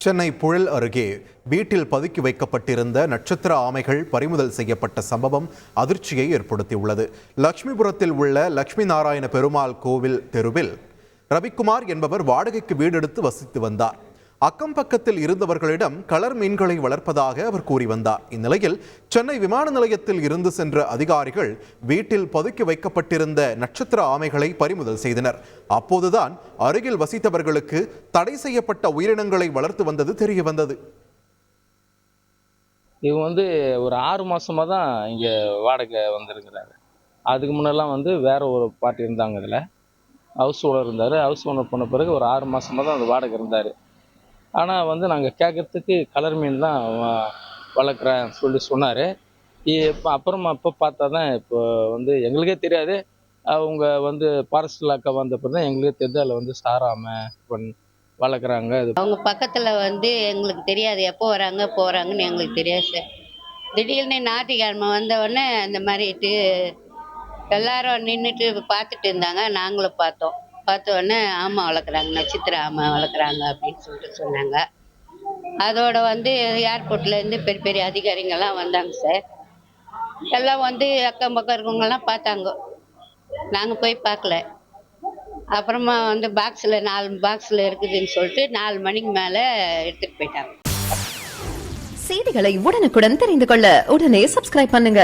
சென்னை புழல் அருகே வீட்டில் பதுக்கி வைக்கப்பட்டிருந்த நட்சத்திர ஆமைகள் பறிமுதல் செய்யப்பட்ட சம்பவம் அதிர்ச்சியை ஏற்படுத்தியுள்ளது. லட்சுமிபுரத்தில் உள்ள லட்சுமி நாராயண பெருமாள் கோவில் தெருவில் ரவிக்குமார் என்பவர் வாடகைக்கு வீடெடுத்து வசித்து வந்தார். அக்கம் பக்கத்தில் இருந்தவர்களிடம் கலர் மீன்களை வளர்ப்பதாக அவர் கூறி வந்தார். இந்நிலையில் சென்னை விமான நிலையத்தில் இருந்து சென்ற அதிகாரிகள் வீட்டில் பதுக்கி வைக்கப்பட்டிருந்த நட்சத்திர ஆமைகளை பறிமுதல் செய்தனர். அப்போதுதான் அருகில் வசித்தவர்களுக்கு தடை செய்யப்பட்ட உயிரினங்களை வளர்த்து வந்தது தெரிய வந்தது. இவங்க ஒரு 6 மாசமா தான் இங்க வாடகை வந்திருக்கிறாரு. அதுக்கு முன்னெல்லாம் வேற ஒரு பாட்டி இருந்தாங்க. இதில் ஹவுஸ் ஓனர் இருந்தார். ஹவுஸ் ஓனர் பண்ண பிறகு ஒரு 6 மாசமா தான் அந்த வாடகை இருந்தார். ஆனால் நாங்கள் கேட்கறதுக்கு கலர் மீன் தான் வளர்க்குறேன் சொல்லி சொன்னார். இப்போ அப்புறமா இப்போ பார்த்தா தான் இப்போ எங்களுக்கே தெரியாது. அவங்க ஃபாரஸ்ட் லாக்கா வந்தப்போ தான் எங்களுக்கே தெரிஞ்சு அதில் சாராமல் வளர்க்குறாங்க. அவங்க பக்கத்தில் எங்களுக்கு தெரியாது, எப்போ வராங்க போகிறாங்கன்னு எங்களுக்கு தெரியாது சார். திடீர்னு ஞாயிற்றுக்கிழமை வந்தவுடனே அந்த மாதிரிட்டு எல்லாரும் நின்றுட்டு பார்த்துட்டு இருந்தாங்க. நாங்களும் பார்த்தோம். பார்த்த உடனே ஆமை வளர்க்குறாங்க, நட்சத்திர ஆமை வளர்க்குறாங்க அப்படின்னு சொல்லிட்டு சொன்னாங்க. அதோட ஏர்போர்ட்லேருந்து பெரிய பெரிய அதிகாரிங்கள்லாம் வந்தாங்க சார். எல்லாம் அக்கம் பக்கம் இருக்கவங்கெல்லாம் பார்த்தாங்க. நாங்கள் போய் பார்க்கல. அப்புறமா பாக்ஸில் 4 பாக்ஸில் இருக்குதுன்னு சொல்லிட்டு 4 மணிக்கு மேலே எடுத்துகிட்டு போயிட்டாங்க. செய்திகளை உடனுக்குடன் தெரிந்து கொள்ள உடனே சப்ஸ்கிரைப் பண்ணுங்க.